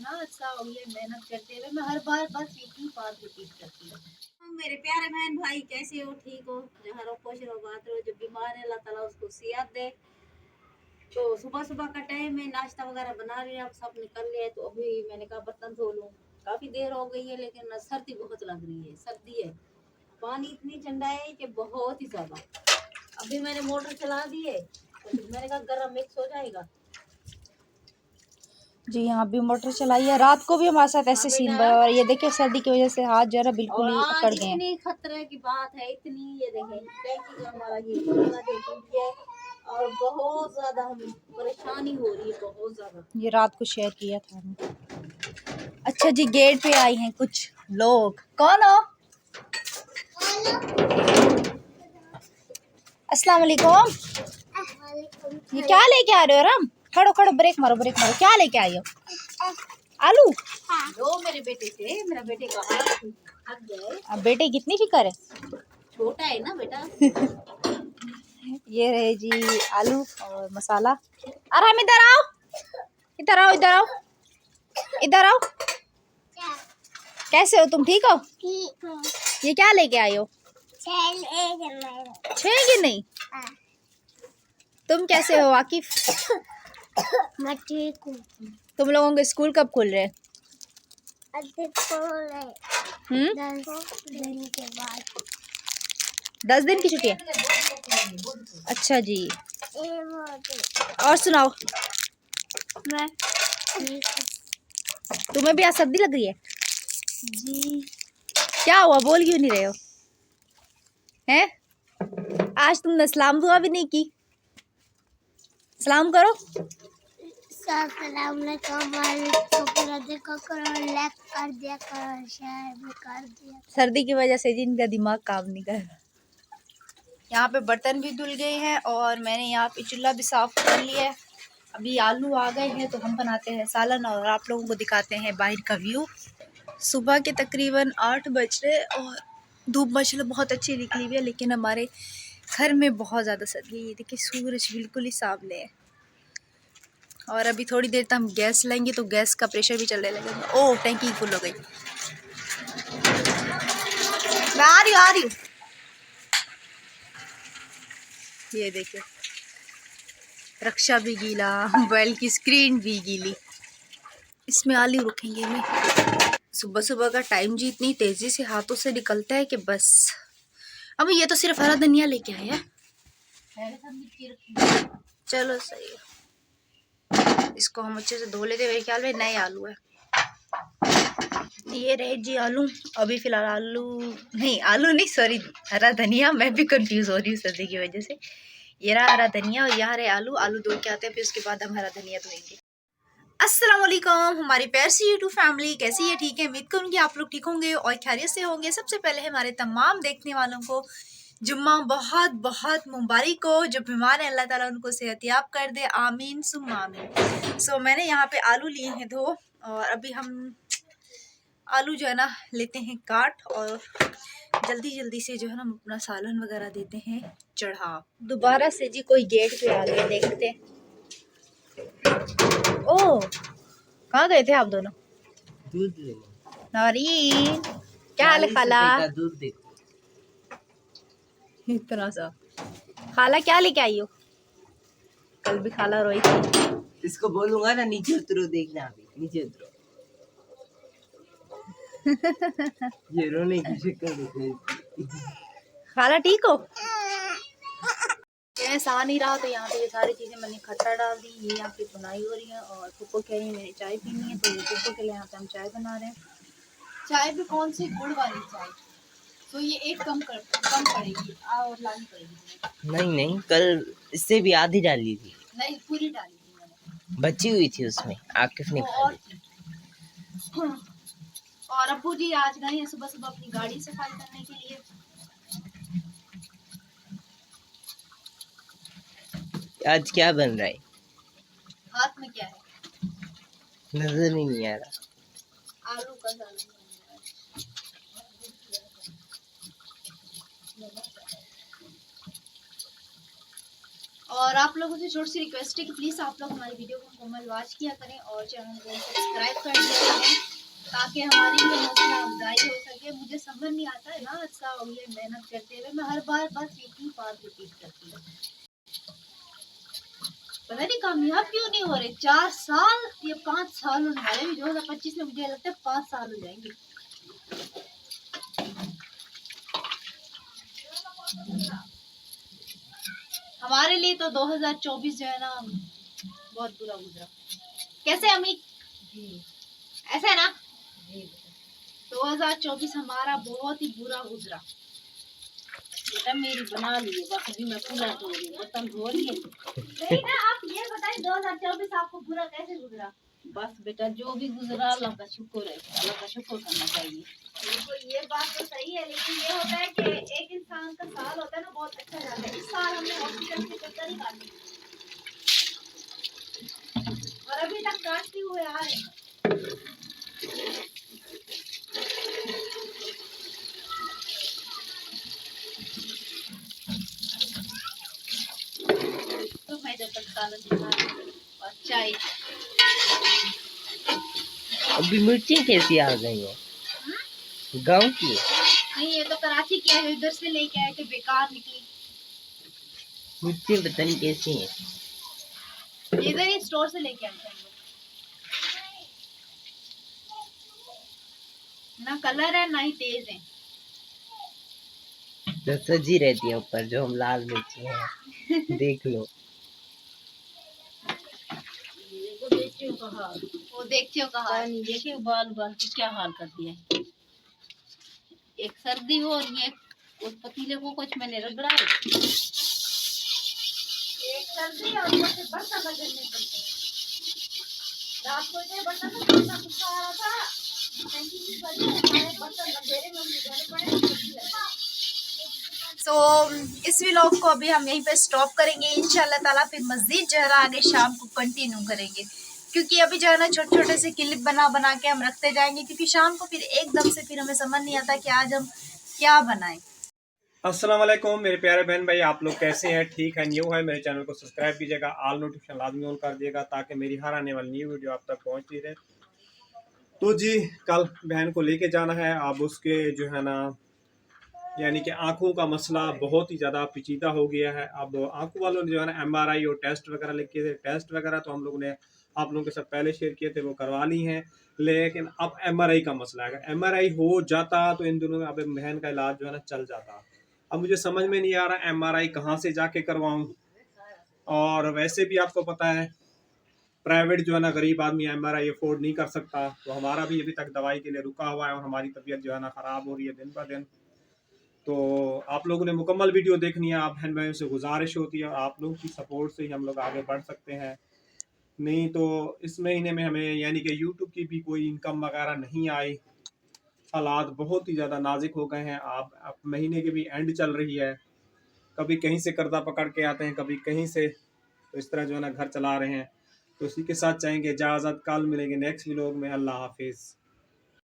कितना अच्छा हो गया मेहनत करते हुए। मैं हर बार बस एक ही बात रिपीट करती हूँ। मेरे प्यारे बहन भाई, कैसे हो? ठीक हो? जहाँ रहो खुश रहो, बात रहो। जो बीमार है अल्लाह ताला उसको सेहत दे। तो सुबह सुबह का टाइम है, नाश्ता वगैरह बना लिया, अब सब निकल गए। तो अभी मैंने कहा बर्तन धो लूँ। काफी देर हो गई है, लेकिन सर्दी बहुत लग रही है। सर्दी है, पानी इतनी ठंडा है कि बहुत ही ज्यादा। अभी मैंने मोटर चला दी है, तो मैंने कहा गर्म मिक्स हो जाएगा। जी यहाँ भी मोटर चलाई है। रात को भी हमारे साथ ऐसे सीन हुआ और ये देखिए सर्दी की वजह से हाथ जो है बिल्कुल ही अकड़ गए हैं। इतनी खतरे की बात है, इतनी, ये देखें टैंकी का हमारा ये जो टूट गया और बहुत ज्यादा हमें परेशानी हो रही है, बहुत ज्यादा। ये रात को शेयर किया था हमने। अच्छा जी, गेट पे आई हैं कुछ लोग। कौन हो? अस्सलाम वालेकुम। ये क्या लेके आ रहे हो राम? खड़ो खड़ो, ब्रेक मारो ब्रेक मारो। क्या लेके आई हो? आलू? दो मेरे बेटे से, मेरा बेटे का हक गए। अब बेटे कितनी फिक्र है? छोटा है ना बेटा। ये रहे जी आलू और मसाला। आराम, इधर आओ इधर आओ इधर आओ इधर आओ। कैसे हो तुम? ठीक हो? ये क्या लेके आई हो? छह की नहीं? तुम कैसे हो आकिफ? मैं ठीक हूँ। तुम लोगों के स्कूल कब खुल रहे हैं? 10 दिन के बाद। 10 दिन की छुट्टी है? अच्छा जी। और सुनाओ। मैं तुम्हें भी आज सर्दी लग रही है? जी। क्या हुआ, बोल क्यों नहीं रहे हो? हैं? आज तुमने सलाम दुआ भी नहीं की। सलाम करो। सर्दी की वजह से जिनका दिमाग काम नहीं कर रहा। यहाँ पे बर्तन भी धुल गए हैं और मैंने यहाँ पे चूल्हा भी साफ कर लिया है। अभी आलू आ गए हैं तो हम बनाते हैं सालन और आप लोगों को दिखाते हैं बाहर का व्यू। सुबह के तकरीबन 8 बज रहे और धूप माशाल्लाह बहुत अच्छी निकली हुई है, लेकिन हमारे घर में बहुत ज़्यादा सर्दी है। ये देखिए सूरज बिल्कुल ही सामने है और अभी थोड़ी देर तक हम गैस लाएंगे तो गैस का प्रेशर भी चलने लगेगा। ओह, टैंकी फुल हो गई। मैं आ रही हूँ। ये देखिए रक्षा भी गीला, मोबाइल की स्क्रीन भी गीली। इसमें आलू रखेंगे हमें। सुबह सुबह का टाइम जी इतनी तेजी से हाथों से निकलता है कि बस। अब ये तो सिर्फ हरा धनिया लेके आए हैं। चलो सही है, इसको हम अच्छे से धो लेते हैं। मेरे ख्याल में नए आलू है। ये रहे जी आलू। अभी फिलहाल आलू नहीं सॉरी, हरा धनिया। मैं भी कंफ्यूज हो रही हूँ सर्दी की वजह से। ये रहा हरा धनिया और यहाँ रहे आलू। आलू धो के आते हैं, फिर उसके बाद हम हरा धनिया धोएंगे। अस्सलाम वालेकुम हमारी प्यारी सी यूट्यूब फैमिली, कैसी है? ठीक है, उम्मीद करूँगी आप लोग ठीक होंगे और खैरियत से होंगे। सबसे पहले हमारे तमाम देखने वालों को जुम्मा बहुत बहुत मुबारक हो। जो बीमार है अल्लाह ताला उनको सेहतियाब कर दे, आमीन सुम्मा आमीन। सो मैंने यहाँ पे आलू लिए हैं धो और अभी हम आलू जो है ना लेते हैं काट और जल्दी जल्दी से जो है ना हम अपना सालन वगैरह देते हैं चढ़ा। दोबारा से जी कोई गेट पे आ गए, देखते हैं। ओह, कहाँ गए थे आप दोनों? दूध लेने। नौरीन, क्या हाल है खाला? दूध देखो इतना सा। खाला क्या लेके आई हो? कल भी खाला रोई थी। इसको बोलूंगा ना नीचे उतरो, देखना अभी नीचे उतरो। ये रोने की शक्ल देखो। खाला ठीक हो? गैस आ नहीं रहा तो यहाँ पे ये सारी चीज़ें मैंने इकट्ठा डाल दी। ये यहाँ पे बुनाई हो रही है और पुप्पो कह रही है मैंने चाय पीनी है, तो ये पुप्पो के लिए यहाँ पे हम चाय बना रहे हैं। चाय भी कौन सी? गुड़ वाली चाय। तो ये एक कम पड़ेगी और लानी पड़ेगी। नहीं, कल इससे भी आधी डाली थी। नहीं, पूरी डाली थी मैंने। बची हुई थी उसमें, आकिफ ने खा ली। और अब्बू जी आज गए हैं सुबह सुबह अपनी गाड़ी सफाई करने के लिए। आज क्या बन रहा है? हाथ में क्या है? नजर ही नहीं आ रहा। आलू का सालन। और आप लोगों से छोटी सी रिक्वेस्ट है कि प्लीज़ आप लोग हमारी वीडियो को मुकम्मल वॉच किया करें और चैनल को सब्सक्राइब कर दें ताकि हमारी ये हौसला अफजाई हो सके। मुझे समझ नहीं आता है ना अच्छा ये मेहनत करते हुए मैं हर बार बस एक ही बात रिपीट करती हूँ, पता नहीं कामयाब क्यों नहीं हो रहे। 4 साल या 5 साल होने वाले, 2025 में मुझे लगता है 5 साल हो जाएंगे। हमारे लिए तो 2024 जो है ना बहुत बुरा गुजरा। कैसे अमित? ऐसा है ना? 2024 हमारा बहुत ही बुरा गुजरा। बेटा मेरी बना लिए बस, अभी मैं पूरा धो रही हूँ, बर्तन धो रही है। नहीं ना, आप ये बताएं 2024 आपको बुरा कैसे गुजरा? बस बेटा जो भी गुजरा अल्लाह का शुक्र है, अल्लाह का शुक्र करना चाहिए। देखो ये बात तो सही है, लेकिन ये होता है कि एक इंसान का साल होता है ना बहुत अच्छा जाता है। इस साल हमने हॉस्पिटल के चक्कर ही काटे और अभी तक काटते हुए आ रहे हैं। तो मैं जब तक सालन दिखा और चाय। अभी मिर्ची कैसी आ गई है? गांव की? नहीं ये तो कराची की है, इधर से लेके आए थे, बेकार निकली। मिर्ची पता नहीं कैसी है। इधर ही स्टोर से लेके आए थे हम लोग। ना कलर है ना ही तेज है। जो सजी रहती है ऊपर, जो हम लाल मिर्ची है देख लो। वो देखते हो कहा देखिए बाल बाल की क्या हाल कर दिया है। एक सर्दी हो और ये उस पतीले को कुछ मैंने रगड़ा है। एक सर्दी और ऊपर से बर्तन रगड़ने पड़ते हैं। रात को इतने बर्तन में कितना गुस्सा आ रहा था, टंकी की बड़ी है, सारे बर्तन अंधेरे में धोने पड़े। इस व्लॉग को अभी हम यहीं पे स्टॉप करेंगे। इंशाल्लाह ताला फिर मज़ीद जो है ना आगे शाम को कंटिन्यू करेंगे, क्योंकि अभी जो है ना छोटे छोटे से क्लिप बना बना के हम रखते जाएंगे, क्योंकि शाम को फिर एकदम से फिर हमें समझ नहीं आता कि आज हम क्या बनाएं। अस्सलाम वालेकुम मेरे प्यारे बहन भाई, आप लोग कैसे हैं? ठीक है, न्यू है मेरे चैनल को सब्सक्राइब कीजिएगा, ऑल नोटिफिकेशन लाजमी ऑन कर दिएगा ताकि मेरी हर आने वाली न्यू वीडियो आप तक पहुंचती रहे। तो जी कल बहन को लेके जाना है। अब उसके जो है ना यानी कि आंखों का मसला बहुत ही ज़्यादा पेचीदा हो गया है। अब आंखों वालों ने जो है ना MRI और टेस्ट वगैरह लिखे थे। टेस्ट वगैरह तो हम लोगों ने आप लोगों के साथ पहले शेयर किए थे, वो करवा ली हैं। लेकिन अब MRI का मसला है। अगर MRI हो जाता तो इन दिनों में अब बहन का इलाज जो है ना चल जाता। अब मुझे समझ में नहीं आ रहा MRI कहाँ से जाके करवाऊँ। और वैसे भी आपको पता है प्राइवेट जो है ना गरीब आदमी MRI अफोर्ड नहीं कर सकता। तो हमारा भी अभी तक दवाई के लिए रुका हुआ है और हमारी तबीयत जो है ना ख़राब हो रही है दिन ब दिन। तो आप लोगों ने मुकम्मल वीडियो देखनी है। आप बहन भाइयों से गुजारिश होती है और आप लोगों की सपोर्ट से ही हम लोग आगे बढ़ सकते हैं। नहीं तो इस महीने में हमें यानी कि यूट्यूब की भी कोई इनकम वगैरह नहीं आई। हालात बहुत ही ज़्यादा नाजुक हो गए हैं। आप महीने की भी एंड चल रही है, कभी कहीं से कर्जा पकड़ के आते हैं, कभी कहीं से, तो इस तरह जो है ना घर चला रहे हैं। तो इसी के साथ चाहेंगे इजाज़त, कल मिलेंगे नेक्स्ट व्लॉग में। अल्लाह हाफिज़।